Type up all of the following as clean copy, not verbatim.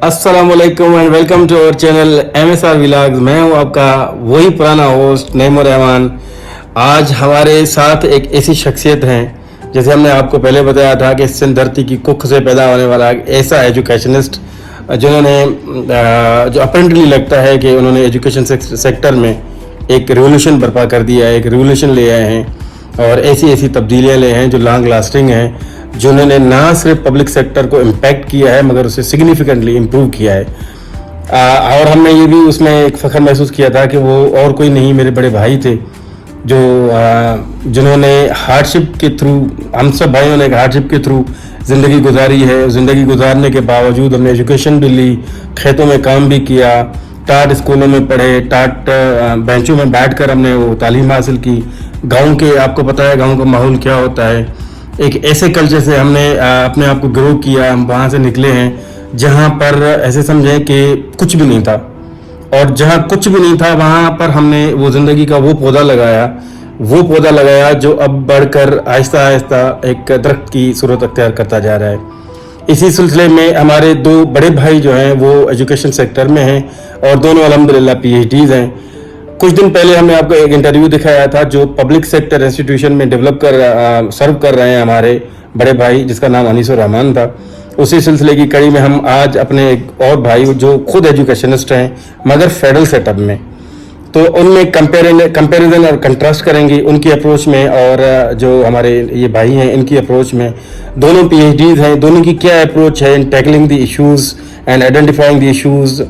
अस्सलामुअलैकुम and welcome to our channel MSR vlogs. मैं हूं आपका वही पुराना होस्ट नईमुर रहमान। आज हमारे साथ एक ऐसी शख्सियत हैं, जैसे हमने आपको पहले बताया था कि सिंध धरती की कुख से पैदा होने वाला एक ऐसा एजुकेशनिस्ट जिन्होंने जो अपेरेंटली लगता है कि उन्होंने एजुकेशन सेक्टर में एक रिवोल्यूशन बर्पा कर दिया है, एक रिवोल्यूशन ले आए हैं और ऐसी तब्दीलियाँ ले हैं जो लॉन्ग लास्टिंग हैं, जिन्होंने ना सिर्फ पब्लिक सेक्टर को इम्पैक्ट किया है मगर उसे सिग्निफिकेंटली इम्प्रूव किया है। और हमने ये भी उसमें एक फ़ख्र महसूस किया था कि वो और कोई नहीं, मेरे बड़े भाई थे जो जिन्होंने हार्डशिप के थ्रू, हम सब भाइयों ने एक हार्डशिप के थ्रू ज़िंदगी गुजारी है। ज़िंदगी गुजारने के बावजूद हमने एजुकेशन भी ली, खेतों में काम भी किया, टाट स्कूलों में पढ़े, टाट बेंचों में बैठकर हमने वो तालीम हासिल की। गांव के, आपको पता है गांव का माहौल क्या होता है, एक ऐसे कल्चर से हमने अपने आप को ग्रो किया। हम वहाँ से निकले हैं जहाँ पर ऐसे समझें कि कुछ भी नहीं था, और जहाँ कुछ भी नहीं था वहाँ पर हमने वो ज़िंदगी का वो पौधा लगाया जो अब बढ़कर आहिस्ता आहिस्ता एक दरख्त की सूरत अख्तियार करता जा रहा है। इसी सिलसिले में हमारे दो बड़े भाई जो हैं वो एजुकेशन सेक्टर में हैं और दोनों अल्हम्दुलिल्लाह PhDs हैं। कुछ दिन पहले हमने आपको एक इंटरव्यू दिखाया था जो पब्लिक सेक्टर इंस्टीट्यूशन में सर्व कर रहे हैं हमारे बड़े भाई, जिसका नाम अनीसुर रहमान था। उसी सिलसिले की कड़ी में हम आज अपने एक और भाई जो खुद एजुकेशनिस्ट हैं मगर फेडरल सेटअप में, तो उनमें कंपैरिजन और कंट्रास्ट करेंगे उनकी अप्रोच में और जो हमारे ये भाई हैं इनकी अप्रोच में। दोनों PhDs हैं, दोनों की क्या अप्रोच है in tackling the issues and identifying the issues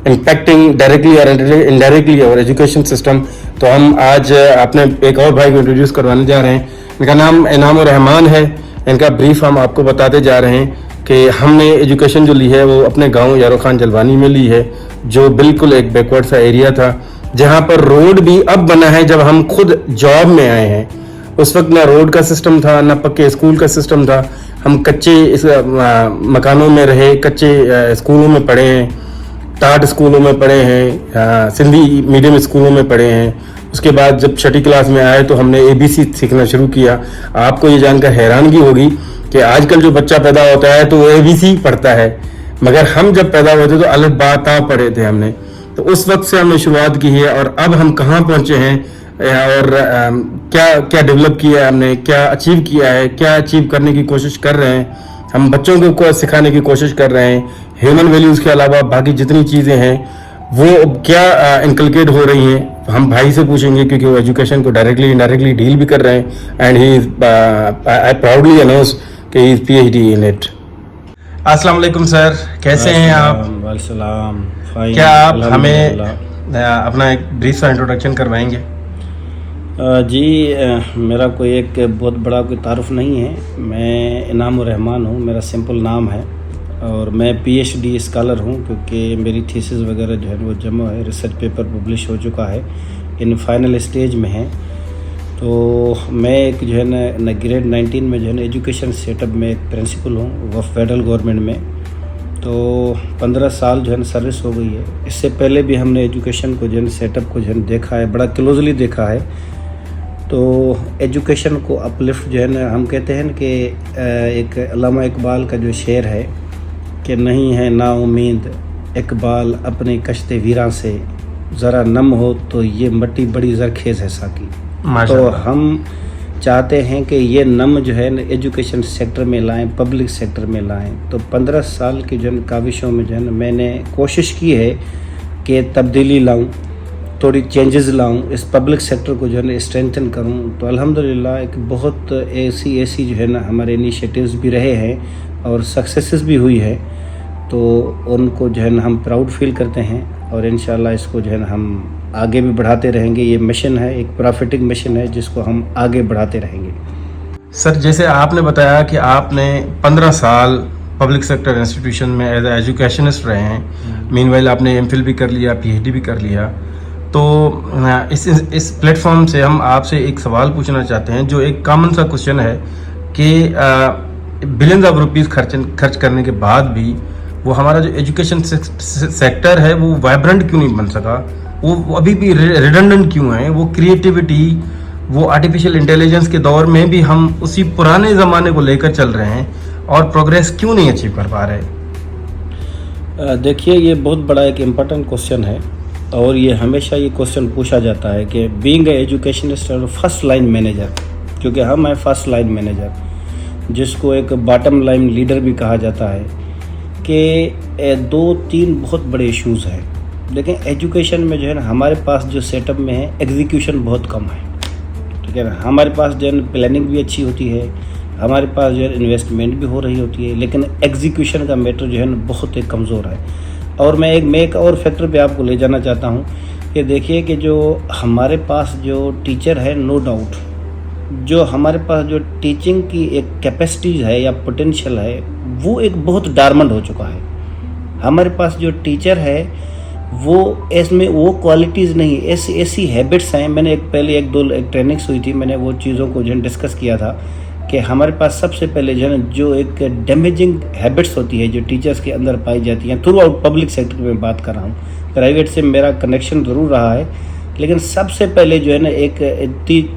impacting directly और इनडायरेक्टली और एजुकेशन सिस्टम। तो हम आज अपने एक और भाई को इंट्रोड्यूस करवाने जा रहे हैं। इनका नाम इनामुर रहमान है। इनका ब्रीफ हम आपको बताते जा रहे हैं कि हमने एजुकेशन जो ली है वो अपने गांव यारो खान जलवानी में ली है, जो बिल्कुल एक बैकवर्ड सा एरिया था, जहां पर रोड भी अब बना है जब हम खुद जॉब में आए हैं। उस वक्त ना रोड का सिस्टम था, ना पक्के स्कूल का सिस्टम था। हम कच्चे मकानों में रहे, कच्चे स्कूलों में पढ़े हैं, टाट स्कूलों में पढ़े हैं, सिंधी मीडियम स्कूलों में पढ़े हैं। उसके बाद जब छठी क्लास में आए तो हमने ABC सीखना शुरू किया। आपको ये जानकर हैरानगी होगी कि आजकल जो बच्चा पैदा होता है तो वो ABC पढ़ता है, मगर हम जब पैदा हुए थे तो अलिफ बा ता पढ़े थे हमने। तो उस वक्त से हमने शुरुआत की है और अब हम कहाँ पहुँचे हैं और क्या डेवलप किया है हमने, क्या अचीव किया है, क्या अचीव करने की कोशिश कर रहे हैं। हम बच्चों को सिखाने की कोशिश कर रहे हैं। ह्यूमन वैल्यूज़ के अलावा बाकी जितनी चीज़ें हैं वो क्या इनकलकेट हो रही हैं, हम भाई से पूछेंगे क्योंकि वो एजुकेशन को डायरेक्टली इनडायरेक्टली डील भी कर रहे हैं। And he is I proudly announce कि he is PhD in it. अस्सलाम वालेकुम सर, कैसे हैं आप? वालेकुम, फाइन। क्या आप हमें अपना एक ब्रीफ सा इंट्रोडक्शन करवाएंगे? जी, मेरा कोई एक बहुत बड़ा कोई तारुफ नहीं है। मैं इनामुर रहमान हूँ, मेरा सिंपल नाम है, और मैं PhD स्कॉलर हूँ क्योंकि मेरी थीसिस वगैरह जो है वो जमा है, रिसर्च पेपर पब्लिश हो चुका है, इन फाइनल स्टेज में है। तो मैं एक जो है ना ग्रेड 19 में जो है ना एजुकेशन सेटअप में एक प्रिंसिपल हूँ वो फेडरल गवर्नमेंट में। तो 15 साल जो है ना सर्विस हो गई है। इससे पहले भी हमने एजुकेशन को जो है सेटअप को जो है देखा है, बड़ा क्लोजली देखा है। तो एजुकेशन को अपलिफ्ट जो है ना, हम कहते हैं कि एक अल्लामा इकबाल का जो शेर है कि नहीं है ना उम्मीद इकबाल अपने कश्ते वीरां से, ज़रा नम हो तो ये मट्टी बड़ी ज़रखेज़ है साकी। तो हम चाहते हैं कि ये नम जो है ना एजुकेशन सेक्टर में लाएं, पब्लिक सेक्टर में लाएं। तो 15 साल की जो है काविशों में जो है ना मैंने कोशिश की है कि तब्दीली लाऊं, थोड़ी चेंजेस लाऊं, इस पब्लिक सेक्टर को जो है ना स्ट्रेंथन करूं। तो अल्हम्दुलिल्लाह एक बहुत ऐसी जो है ना हमारे इनिशिएटिव्स भी रहे हैं और सक्सेसेस भी हुई है। तो उनको जो है ना हम प्राउड फील करते हैं और इंशाल्लाह इसको जो है ना हम आगे भी बढ़ाते रहेंगे। ये मिशन है, एक प्रॉफिटिक मिशन है जिसको हम आगे बढ़ाते रहेंगे। सर, जैसे आपने बताया कि आपने 15 साल पब्लिक सेक्टर इंस्टीट्यूशन में एज एजुकेशनिस्ट रहे हैं, मीनवाइल आपने MPhil भी कर लिया, PhD भी कर लिया। तो इस प्लेटफॉर्म से हम आपसे एक सवाल पूछना चाहते हैं जो एक कॉमन सा क्वेश्चन है कि बिलियंस ऑफ रुपीज़ खर्च करने के बाद भी वो हमारा जो एजुकेशन सेक्टर है वो वाइब्रेंट क्यों नहीं बन सका, वो अभी भी रिडंडेंट क्यों है, वो क्रिएटिविटी, वो आर्टिफिशियल इंटेलिजेंस के दौर में भी हम उसी पुराने ज़माने को लेकर चल रहे हैं और प्रोग्रेस क्यों नहीं अचीव कर पा रहे? देखिए, ये बहुत बड़ा एक इम्पोर्टेंट क्वेश्चन है और ये हमेशा ये क्वेश्चन पूछा जाता है कि बीइंग ए एजुकेशनिस्ट और फर्स्ट लाइन मैनेजर, क्योंकि हम हैं फर्स्ट लाइन मैनेजर, जिसको एक बॉटम लाइन लीडर भी कहा जाता है, कि 2-3 बहुत बड़े इश्यूज़ हैं। देखें, एजुकेशन में जो है ना हमारे पास जो सेटअप में है एग्जीक्यूशन बहुत कम है, ठीक है ना। हमारे पास जो है प्लानिंग भी अच्छी होती है, हमारे पास जो है इन्वेस्टमेंट भी हो रही होती है, लेकिन एग्जीक्यूशन का मैटर जो है ना बहुत ही कमज़ोर है। और मैं एक और फैक्टर पे आपको ले जाना चाहता हूँ कि देखिए कि जो हमारे पास जो टीचर है, नो डाउट जो हमारे पास जो टीचिंग की एक कैपेसिटीज़ है या पोटेंशियल है, वो एक बहुत डायमंड हो चुका है। हमारे पास जो टीचर है वो इसमें वो क्वालिटीज़ नहीं, ऐसी हैबिट्स हैं। मैंने एक ट्रेनिंग्स हुई थी, मैंने वो चीज़ों को जो है डिस्कस किया था कि हमारे पास सबसे पहले जो है जो एक डैमेजिंग हैबिट्स होती है जो टीचर्स के अंदर पाई जाती हैं, थ्रू आउट पब्लिक सेक्टर में बात कर रहा हूँ, प्राइवेट से मेरा कनेक्शन ज़रूर रहा है, लेकिन सबसे पहले जो है ना एक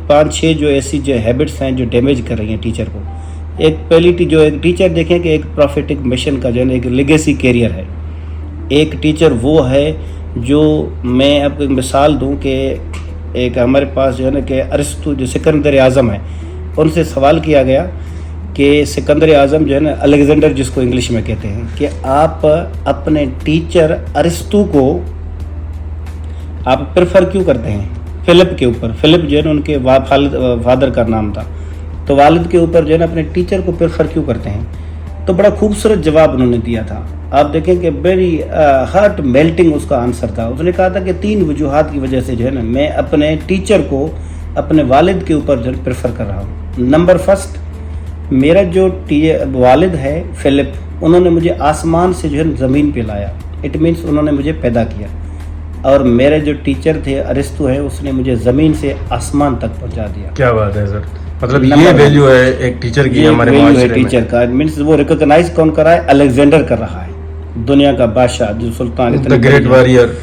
5-6 जो ऐसी जो हैबिट्स हैं जो डैमेज कर रही हैं टीचर को। एक पहली जो एक टीचर देखें कि एक प्रॉफिटिक मिशन का जो है ना एक लेगेसी कैरियर है। एक टीचर वो है जो, मैं आपको एक मिसाल दूं कि एक हमारे पास जो है ना कि अरिस्तु जो सिकंदर आज़म है, उनसे सवाल किया गया कि सिकंदर आज़म जो है ना अलेक्जेंडर जिसको इंग्लिश में कहते हैं, कि आप अपने टीचर अरिस्तु को आप प्रेफर क्यों करते हैं फिलिप के ऊपर। फिलिप जो है ना उनके फादर का नाम था, तो वालिद के ऊपर जो है ना अपने टीचर को प्रेफर क्यों करते हैं। तो बड़ा खूबसूरत जवाब उन्होंने दिया था। आप देखें कि वेरी हार्ट मेल्टिंग उसका आंसर था। उसने कहा था कि 3 वजूहात की वजह से जो है ना मैं अपने टीचर को अपने वालिद के ऊपर जो प्रेफर कर रहा हूँ। नंबर फर्स्ट, मेरा जो वालिद है फिलिप, उन्होंने मुझे आसमान से जो है ज़मीन पे लाया, इट मीन्स उन्होंने मुझे पैदा किया। और मेरे जो टीचर थे अरिस्तु है, उसने मुझे ज़मीन से आसमान तक पहुंचा दिया। क्या बात है सर, मतलब ये वैल्यू है एक टीचर की हमारे माशरे में। टीचर का मीन्स वो रिकॉग्नाइज कौन कर रहा है, अलेक्जेंडर कर रहा है, दुनिया का बादशाह जो सुल्तान, द ग्रेट वॉरियर।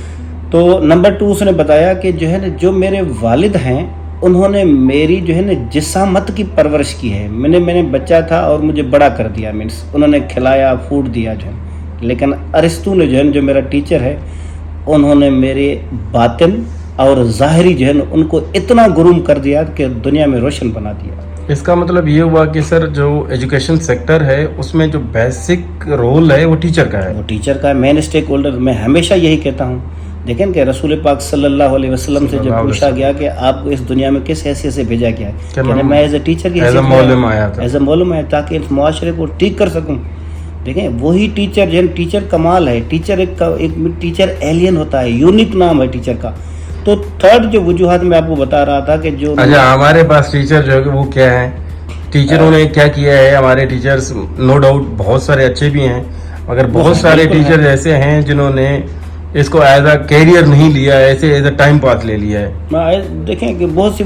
तो नंबर 2 उसने बताया कि जो है ना जो मेरे वालिद हैं उन्होंने मेरी जो है ना जिसामत की परवरिश की है। मैंने बच्चा था और मुझे बड़ा कर दिया, मीन्स उन्होंने खिलाया, फूड दिया जो है। लेकिन अरिस्तु ने जो है जो मेरा टीचर है, उन्होंने मेरे बातिन और ज़ाहिरी जो है ना उनको इतना गुरूम कर दिया कि दुनिया में रोशन बना दिया। इसका मतलब ये हुआ कि सर जो एजुकेशन सेक्टर है उसमें जो बेसिक रोल है वो टीचर का है। वो टीचर का है, मेन स्टेक होल्डर। मैं हमेशा यही कहता हूँ। देखें कि रसूल पाक सल्लल्लाहु अलैहि वसल्लम से जब पूछा गया कि आपको इस दुनिया में किस हैसियत से भेजा गया है, कहने मैं एज ए टीचर की हैसियत में एज ए मौलूम आया ताकि इस मुआशरे को ठीक कर सकूँ। देखें, वही टीचर जो है, टीचर कमाल है, टीचर एक टीचर एलियन होता है, यूनिक नाम है टीचर का। तो थर्ड जो वजूहत मैं आपको बता रहा था कि जो अच्छा हमारे पास टीचर जो है वो क्या है, टीचरों ने क्या किया है। हमारे टीचर्स नो डाउट बहुत सारे अच्छे भी हैं, मगर बहुत सारे टीचर ऐसे हैं जिन्होंने इसको एज अ कैरियर नहीं लिया है, ऐसे एज अ टाइम पास ले लिया है। देखें कि बहुत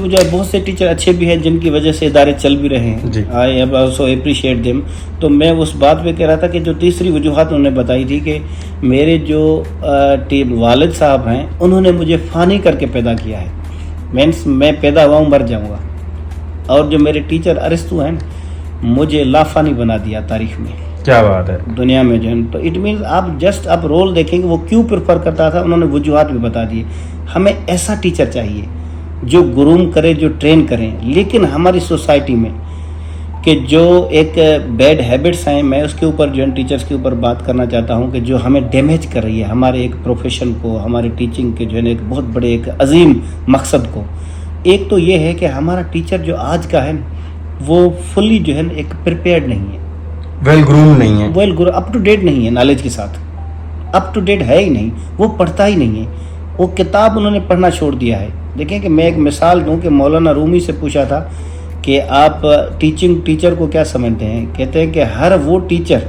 से टीचर अच्छे भी हैं जिनकी वजह से इदारे चल भी रहे हैं। I have also appreciate them. तो मैं उस बात पे कह रहा था कि जो तीसरी वजूहत उन्होंने बताई थी कि मेरे जो वालिद साहब हैं उन्होंने मुझे फ़ानी करके पैदा किया है, मीन्स मैं पैदा हुआ हूँ मर जाऊँगा। और जो मेरे टीचर अरिस्तु हैं, मुझे लाफानी बना दिया तारीख में। क्या बात है, दुनिया में जो है। तो इट मीन्स आप रोल देखेंगे वो क्यों प्रेफर करता था, उन्होंने वजूहात भी बता दिए। हमें ऐसा टीचर चाहिए जो ग्रूम करे, जो ट्रेन करें। लेकिन हमारी सोसाइटी में कि जो एक बैड हैबिट्स हैं, मैं उसके ऊपर जो है टीचर्स के ऊपर बात करना चाहता हूं कि जो हमें डैमेज कर रही है हमारे एक प्रोफेशन को, हमारे टीचिंग के जो है एक बहुत बड़े एक अजीम मकसद को। एक तो ये है कि हमारा टीचर जो आज का है वो फुली जो है एक प्रिपेयर्ड नहीं है, वेल ग्रूम नहीं है, अप टू डेट नहीं है, नॉलेज के साथ अप टू डेट है ही नहीं, वो पढ़ता ही नहीं है, वो किताब उन्होंने पढ़ना छोड़ दिया है। देखें कि मैं एक मिसाल दूं कि मौलाना रूमी से पूछा था कि आप टीचर को क्या समझते हैं, कहते हैं कि हर वो टीचर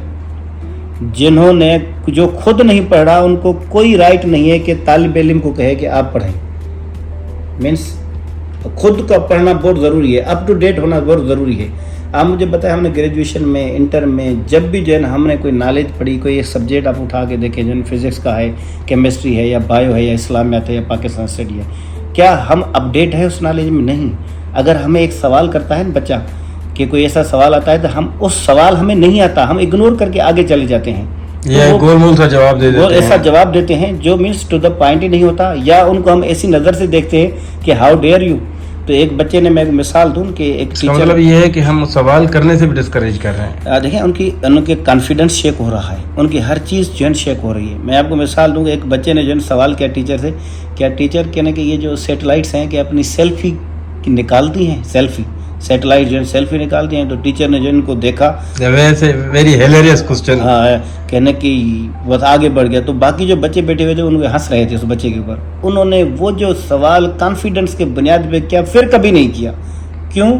जिन्होंने जो खुद नहीं पढ़ा उनको कोई राइट नहीं है कि तालिब इल्म को कहे कि आप पढ़ें। मीन्स खुद का पढ़ना बहुत ज़रूरी है, अप टू डेट होना बहुत ज़रूरी है। आप मुझे बताएं, हमने ग्रेजुएशन में, इंटर में, जब भी जो है ना हमने कोई नॉलेज पढ़ी, कोई एक सब्जेक्ट आप उठा के देखें, जो फिजिक्स का है, केमिस्ट्री है, या बायो है, या इस्लामियात है, या पाकिस्तान स्टडी है, क्या हम अपडेट है उस नॉलेज में? नहीं। اگر ہمیں ایک سوال کرتا ہے نا بچہ کہ کوئی ایسا سوال آتا ہے تو ہم اس سوال ہمیں نہیں آتا, ہم اگنور کر کے آگے چلے جاتے ہیں, یہ گول مول سا جواب دے دیتے ہیں, ایسا جواب دیتے ہیں جو مینس ٹو دا پوائنٹ ہی نہیں ہوتا, یا ان کو ہم ایسی نظر سے دیکھتے ہیں کہ ہاؤ ڈیئر یو. تو ایک بچے نے, میں مثال دوں کہ ایک اس کا مطلب یہ ہے کہ ہم سوال کرنے سے بھی ڈسکریج کر رہے ہیں. دیکھیں ان کے کانفیڈنس شیک ہو رہا ہے, ان کی ہر چیز جو ہے شیک ہو رہی ہے. میں آپ کو مثال دوں کہ ایک بچے نے جو ہے سوال کیا ٹیچر سے, کیا ٹیچر کہنے کہ یہ جو سیٹلائٹس ہیں کہ اپنی سیلفی نکالتی ہیں, سیٹلائٹ جو ہے سیلفی نکالتی ہیں. تو ٹیچر نے جو ان کو دیکھا, ویسے ویری ہیلیریس کوسچن, ہاں کہنے کہ بہت آگے بڑھ گیا. تو باقی جو بچے بیٹھے ہوئے تھے ان کو ہنس رہے تھے اس بچے کے اوپر. انہوں نے وہ جو سوال کانفیڈنس کے بنیاد پہ کیا پھر کبھی نہیں کیا. کیوں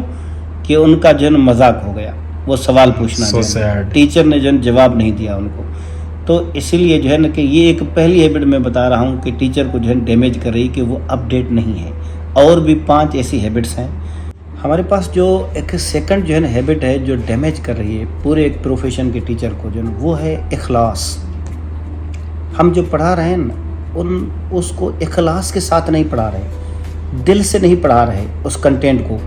کہ ان کا جو ہے مذاق ہو گیا وہ سوال پوچھنا, ٹیچر نے جو ہے جواب نہیں دیا ان کو. تو اسی لیے جو ہے نا کہ یہ ایک پہلی ہیبٹ میں بتا رہا ہوں کہ ٹیچر کو جو ہے ڈیمیج کر رہی کہ وہ اپڈیٹ نہیں ہے. اور بھی 5 ایسی ہیبٹس ہیں ہمارے پاس. جو ایک سیکنڈ جو ہے نا ہیبٹ ہے جو ڈیمیج کر رہی ہے پورے ایک پروفیشن کے ٹیچر کو, جو ہے وہ ہے اخلاص. ہم جو پڑھا رہے ہیں نا اس کو اخلاص کے ساتھ نہیں پڑھا رہے, دل سے نہیں پڑھا رہے اس کنٹینٹ کو.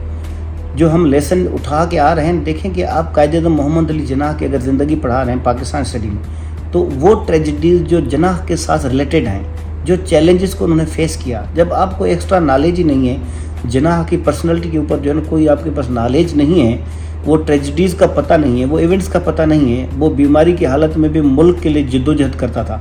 جو ہم لیسن اٹھا کے آ رہے ہیں, دیکھیں کہ آپ قائد اعظم محمد علی جناح کی اگر زندگی پڑھا رہے ہیں پاکستان اسٹڈی میں, تو وہ ٹریجڈیز جو جناح کے ساتھ ریلیٹڈ ہیں, جو چیلنجز کو انہوں نے فیس کیا, جب آپ کو ایکسٹرا نالج ہی نہیں ہے, جناح کی پرسنالٹی کے اوپر جو ہے نا کوئی آپ کے پاس نالج نہیں ہے, وہ ٹریجڈیز کا پتہ نہیں ہے, وہ ایونٹس کا پتہ نہیں ہے, وہ بیماری کی حالت میں بھی ملک کے لیے جد و جہد کرتا تھا.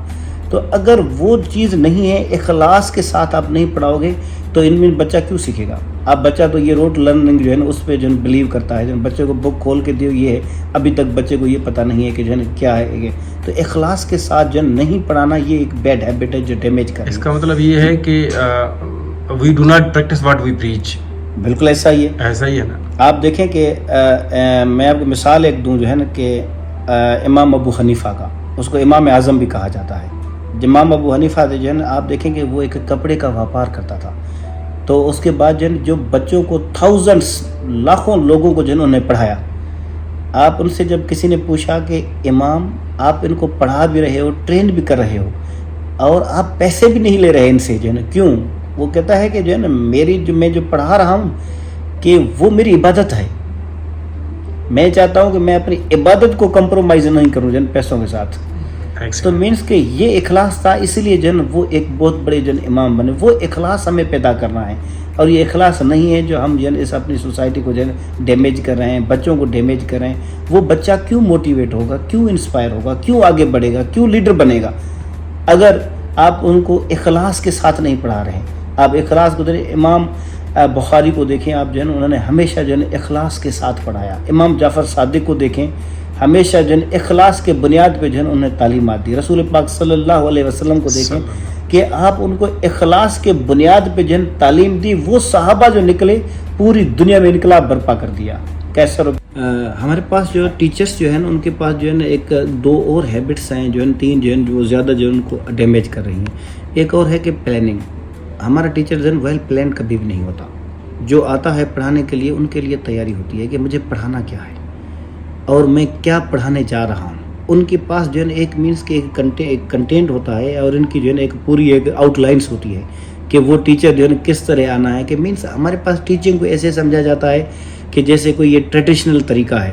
تو اگر وہ چیز نہیں ہے, اخلاص کے ساتھ آپ نہیں پڑھاؤ گے تو ان میں بچہ کیوں سیکھے گا. آپ بچہ تو یہ روٹ لرننگ جو ہے نا اس پہ جو ہے بلیو کرتا ہے, جو بچے کو بک کھول کے دیو یہ ہے, ابھی تک بچے کو یہ پتہ نہیں ہے کہ جو ہے نا کیا ہے یہ. تو اخلاص کے ساتھ جو ہے نہیں پڑھانا یہ ایک بیڈ ہیبٹ ہے جو ڈیمیج کر. اس کا مطلب یہ ہے کہ we do not practice what we preach. بالکل ایسا ہی ہے, ایسا ہی ہے نا. آپ دیکھیں کہ میں آپ کو مثال ایک دوں جو ہے نا کہ امام ابو حنیفہ کا, اس کو امام اعظم بھی کہا جاتا ہے. امام ابو حنیفہ جو ہے نا آپ دیکھیں کہ وہ ایک کپڑے کا ویاپار کرتا تھا. تو اس کے بعد جو ہے جو بچوں کو تھاؤزنڈس لاکھوں لوگوں کو جو ہے انہوں نے پڑھایا. آپ ان سے جب کسی نے پوچھا کہ امام آپ ان کو پڑھا بھی رہے ہو, ٹرین بھی کر رہے ہو, اور آپ پیسے بھی نہیں لے رہے ان سے جو ہے نا, کیوں؟ وہ کہتا ہے کہ جو ہے نا میں جو پڑھا رہا ہوں کہ وہ میری عبادت ہے. میں چاہتا ہوں کہ میں اپنی عبادت کو کمپرومائز نہیں کروں جو ہے پیسوں کے ساتھ. تو مینس کہ یہ اخلاص تھا, اسی لیے جو ہے نا وہ ایک بہت بڑے جو ہے امام بنے. وہ اخلاص ہمیں پیدا کرنا ہے, اور یہ اخلاص نہیں ہے جو ہم جو ہے اس اپنی سوسائٹی کو جو ہے ڈیمیج کر رہے ہیں, بچوں کو ڈیمیج کر رہے ہیں. وہ بچہ کیوں موٹیویٹ ہوگا, کیوں انسپائر ہوگا, کیوں آگے بڑھے گا, کیوں لیڈر بنے گا, اگر آپ ان کو اخلاص کے ساتھ نہیں پڑھا رہے ہیں. آپ اخلاص کو دیکھیں, امام بخاری کو دیکھیں آپ جو ہے نا, انہوں نے ہمیشہ جو ہے اخلاص کے ساتھ پڑھایا. امام جعفر صادق کو دیکھیں, ہمیشہ جو ہے اخلاص کے بنیاد پہ جو ہے انہوں نے تعلیمات دی. رسول پاک صلی اللہ علیہ وسلم کو دیکھیں کہ آپ ان کو اخلاص کے بنیاد پہ جو ہے تعلیم دی. وہ صحابہ جو نکلے پوری دنیا میں انقلاب برپا کر دیا. کیسا ہمارے پاس جو ٹیچرس جو ہیں ان کے پاس جو ہے نا ایک 2 اور ہیبٹس ہیں جو ہے 3 جو ہے وہ زیادہ جو ہے ان کو ڈیمیج کر رہی ہیں. ایک اور ہے کہ پلاننگ. ہمارا ٹیچر جو ہے ویل پلان کبھی بھی نہیں ہوتا. جو آتا ہے پڑھانے کے لیے ان کے لیے تیاری ہوتی ہے کہ مجھے پڑھانا کیا ہے اور میں کیا پڑھانے جا رہا ہوں. ان کے پاس جو ہے نا ایک مینس کے ایک کنٹینٹ ہوتا ہے, اور ان کی جو ہے نا ایک پوری ایک آؤٹ لائنس ہوتی ہے کہ وہ ٹیچر جو ہے نا کس طرح آنا ہے. کہ مینس ہمارے پاس ٹیچنگ کو ایسے سمجھا جاتا ہے کہ جیسے کوئی یہ ٹریڈیشنل طریقہ ہے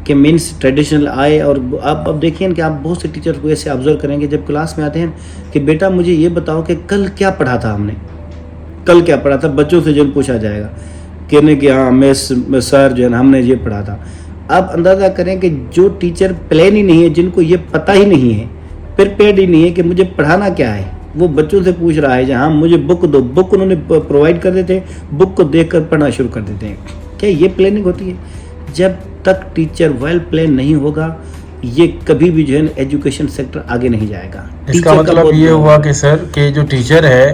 کہ مینس ٹریڈیشنل آئے. اور آپ اب دیکھیں کہ آپ بہت سے ٹیچر کو ایسے آبزرو کریں گے جب کلاس میں آتے ہیں کہ بیٹا مجھے یہ بتاؤ کہ کل کیا پڑھا تھا ہم نے, کل کیا پڑھا تھا. بچوں سے جو پوچھا جائے گا کہنے کہ ہاں میں سر جو ہے نا ہم نے یہ پڑھا تھا. آپ اندازہ کریں کہ جو ٹیچر پلان ہی نہیں ہے, جن کو یہ پتہ ہی نہیں ہے, پریپیئرڈ ہی نہیں ہے کہ مجھے پڑھانا کیا ہے, وہ بچوں سے پوچھ رہا ہے جہاں مجھے بک دو. بک انہوں نے پرووائڈ کر دیتے, بک کو دیکھ کر پڑھنا شروع کر دیتے ہیں. کیا یہ پلاننگ ہوتی ہے؟ جب تک ٹیچر ویل پلان نہیں ہوگا یہ کبھی بھی جو ہے ایجوکیشن سیکٹر آگے نہیں جائے گا. اس کا مطلب یہ ہوا کہ سر کہ جو ٹیچر ہے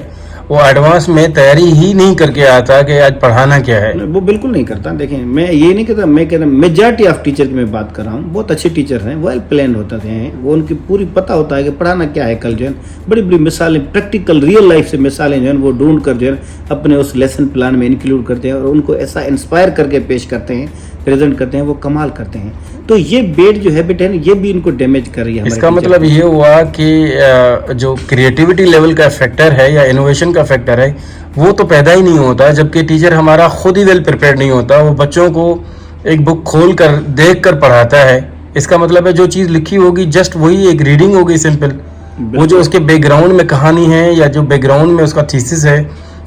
وہ ایڈوانس میں تیاری ہی نہیں کر کے آتا کہ آج پڑھانا کیا ہے. وہ بالکل نہیں کرتا. دیکھیں میں یہ نہیں کہتا, میں کہتا میجارٹی آف ٹیچر کی میں بات کر رہا ہوں. بہت اچھے ٹیچر ہیں, ویل پلان ہوتے ہیں, وہ ان کی پوری پتہ ہوتا ہے کہ پڑھانا کیا ہے. کل جو ہے بڑی بڑی مثالیں, پریکٹیکل ریئل لائف سے مثالیں جو ہیں وہ ڈھونڈ کر جو ہے اپنے اس لیسن پلان میں انکلوڈ کرتے ہیں, اور ان کو ایسا انسپائر کر کے پیش کرتے ہیں प्रेजेंट करते हैं वो कमाल करते हैं। तो ये बेड जो हैबिट है ना, ये भी इनको डैमेज कर रही है। इसका मतलब ये हुआ कि जो क्रिएटिविटी लेवल का फैक्टर है या इनोवेशन का फैक्टर है वो तो पैदा ही नहीं होता, जबकि टीचर हमारा खुद ही वेल प्रिपेयर्ड नहीं होता, वो बच्चों को एक बुक खोल कर देख कर पढ़ाता है। इसका मतलब है जो चीज़ लिखी होगी जस्ट वही एक रीडिंग होगी सिंपल, वो जो उसके बैकग्राउंड में कहानी है या जो बैकग्राउंड में उसका थीसिस है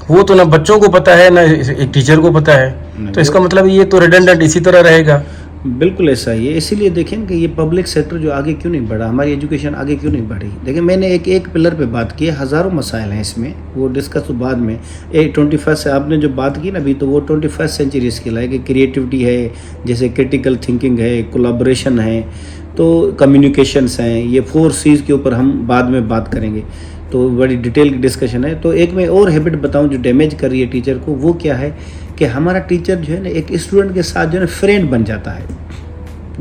वो तो ना बच्चों को पता है ना एक टीचर को पता है। तो इसका मतलब ये तो रिडंडेंट इसी तरह रहेगा। बिल्कुल ऐसा ही है। इसीलिए देखें कि ये पब्लिक सेक्टर जो आगे क्यों नहीं बढ़ा, हमारी एजुकेशन आगे क्यों नहीं बढ़ी। देखिए मैंने एक पिलर पे बात की है, हज़ारों मसाइल हैं इसमें, वो डिस्कस तो बाद में। 21 से आपने जो बात की ना अभी, तो वो 21 सेंचुरी स्किल है कि क्रिएटिविटी है, जैसे क्रिटिकल थिंकिंग है, कोलाब्रेशन है, तो कम्युनिकेशंस हैं, ये 4 C's के ऊपर हम बाद में बात करेंगे, तो बड़ी डिटेल की डिस्कशन है। तो एक मैं और हैबिट बताऊं जो डैमेज कर रही है टीचर को, वो क्या है कि हमारा टीचर जो है ना एक स्टूडेंट के साथ जो है ना फ्रेंड बन जाता है,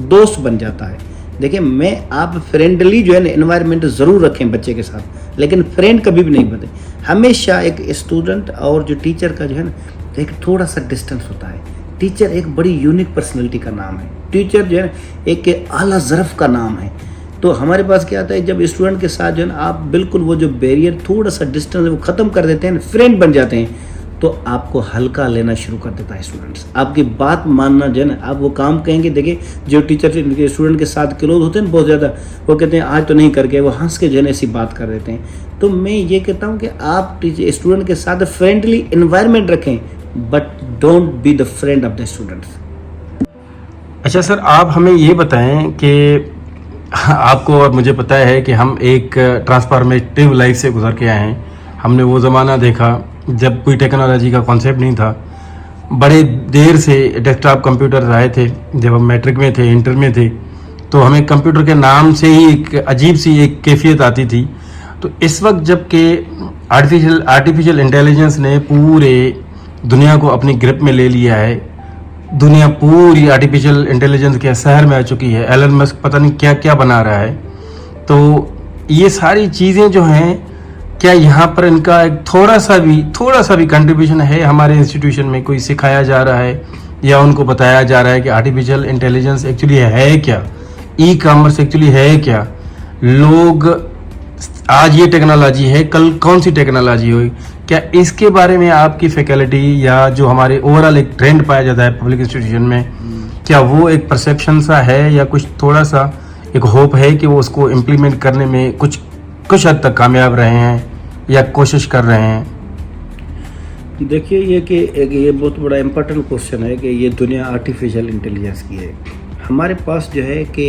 दोस्त बन जाता है। देखिए आप फ्रेंडली जो है ना एनवायरनमेंट ज़रूर रखें बच्चे के साथ, लेकिन फ्रेंड कभी भी नहीं बने। हमेशा एक स्टूडेंट और जो टीचर का जो है ना एक थोड़ा सा डिस्टेंस होता है। टीचर एक बड़ी यूनिक पर्सनैलिटी का नाम है, टीचर जो है एक आला ज़रफ़ का नाम है। तो हमारे पास क्या आता है, जब स्टूडेंट के साथ जो है ना आप बिल्कुल वो जो बैरियर थोड़ा सा डिस्टेंस है वो ख़त्म कर देते हैं, फ्रेंड बन जाते हैं, तो आपको हल्का लेना शुरू कर देता है स्टूडेंट्स, आपकी बात मानना जो है ना, आप वो काम कहेंगे। देखिए जो टीचर स्टूडेंट के साथ क्लोज होते हैं बहुत ज़्यादा, वो कहते हैं आज तो नहीं करके, वो हंस के जो है ऐसी बात कर देते हैं। तो मैं ये कहता हूँ कि आप स्टूडेंट के साथ फ्रेंडली इन्वायरमेंट रखें, but don't be the friend of the students. अच्छा सर, आप हमें ये बताएं कि आपको और मुझे पता है कि हम एक ट्रांसफॉर्मेटिव लाइफ से गुजर के आए हैं। हमने वो ज़माना देखा जब कोई टेक्नोलॉजी का कॉन्सेप्ट नहीं था, बड़े देर से डेस्कटॉप कंप्यूटर आए थे। जब हम मैट्रिक में थे, इंटर में थे, तो हमें कंप्यूटर के नाम से ही एक अजीब सी एक कैफियत आती थी। तो इस वक्त जब कि आर्टिफिशियल इंटेलिजेंस ने पूरे दुनिया को अपनी ग्रिप में ले लिया है, दुनिया पूरी आर्टिफिशियल इंटेलिजेंस के शहर में आ चुकी है, एलन मस्क पता नहीं क्या क्या बना रहा है। तो ये सारी चीज़ें जो हैं, क्या यहाँ पर इनका एक थोड़ा सा भी कंट्रीब्यूशन है हमारे इंस्टीट्यूशन में? कोई सिखाया जा रहा है या उनको बताया जा रहा है कि आर्टिफिशियल इंटेलिजेंस एक्चुअली है क्या, ई कॉमर्स एक्चुअली है क्या? लोग आज ये टेक्नोलॉजी है, कल कौन सी टेक्नोलॉजी होगी, क्या इसके बारे में आपकी फैकल्टी या जो हमारे ओवरऑल एक ट्रेंड पाया जाता है पब्लिक इंस्टीट्यूशन में, क्या वो एक परसेप्शन सा है या कुछ थोड़ा सा एक होप है कि वो उसको इम्प्लीमेंट करने में कुछ हद तक कामयाब रहे हैं या कोशिश कर रहे हैं? देखिए ये बहुत बड़ा इम्पोर्टेंट क्वेश्चन है कि ये दुनिया आर्टिफिशियल इंटेलिजेंस की है। हमारे पास जो है कि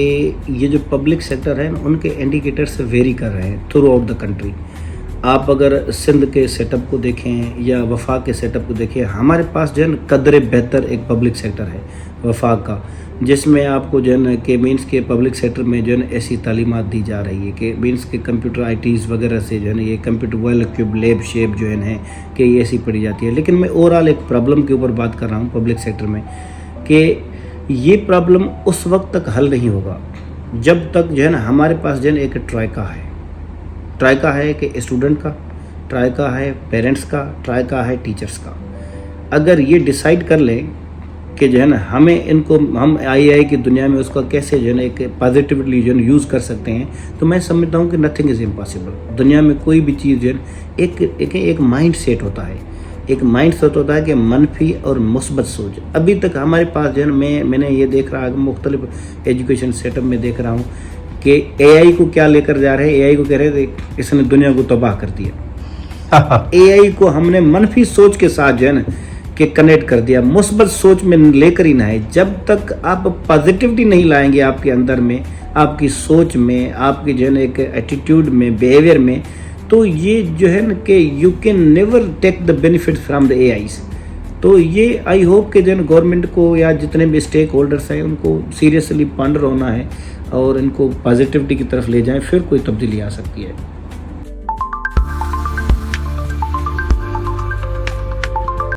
ये जो पब्लिक सेक्टर है उनके इंडिकेटर्स वेरी कर रहे हैं थ्रू आउट द कंट्री। आप अगर सिंध के सेटअप को देखें या वफाक के सेटअप को देखें, हमारे पास जो है ना कदरे बेहतर एक पब्लिक सेक्टर है वफाक का, जिसमें आपको जो है ना कि मीन्स के पब्लिक सेक्टर में जो है ना ऐसी तालीमात दी जा रही है कि मीन्स के कंप्यूटर ITs वगैरह से जो है ना ये computer well equipped lab shape जो है कि ये ऐसी पढ़ी जाती है। लेकिन मैं ओवरऑल एक प्रॉब्लम के ऊपर बात कर रहा हूँ पब्लिक सेक्टर में, कि ये प्रॉब्लम उस वक्त तक हल नहीं होगा जब तक जो है ना हमारे पास जो है एक ट्राइका है कि स्टूडेंट का, ट्राइका है पेरेंट्स का, ट्राइका है टीचर्स का। अगर ये डिसाइड कर लें कि जो है ना हम AI की दुनिया में उसका कैसे जो है ना एक पॉजिटिवली जो है यूज़ कर सकते हैं, तो मैं समझता हूँ कि नथिंग इज़ इम्पॉसिबल। दुनिया में कोई भी चीज़ जो है एक माइंड सेट होता है, एक माइंड सेट होता है कि मनफी और मुस्बत सोच। अभी तक हमारे पास जो है मैंने ये देख रहा है मुख्तलिफ एजुकेशन सेटअप में देख रहा हूँ कि AI को क्या लेकर जा रहे हैं। AI को कह रहे थे इसने दुनिया को तबाह कर दिया। AI को हमने मनफी सोच के साथ जो है ना कि कनेक्ट कर दिया, मुस्बत सोच में लेकर ही ना है। जब तक आप पॉजिटिविटी नहीं लाएंगे आपके अंदर में, आपकी सोच में, आपकी जो है ना एक एटीट्यूड में, बिहेवियर में, तो ये जो है ना कि you can never take the benefit from the AIs। तो ये आई होप कि जो है गवर्नमेंट को या जितने भी स्टेक होल्डर्स हैं उनको सीरियसली पॉन्डर होना है और इनको पॉजिटिविटी की तरफ ले जाएं, फिर कोई तब्दीली आ सकती है।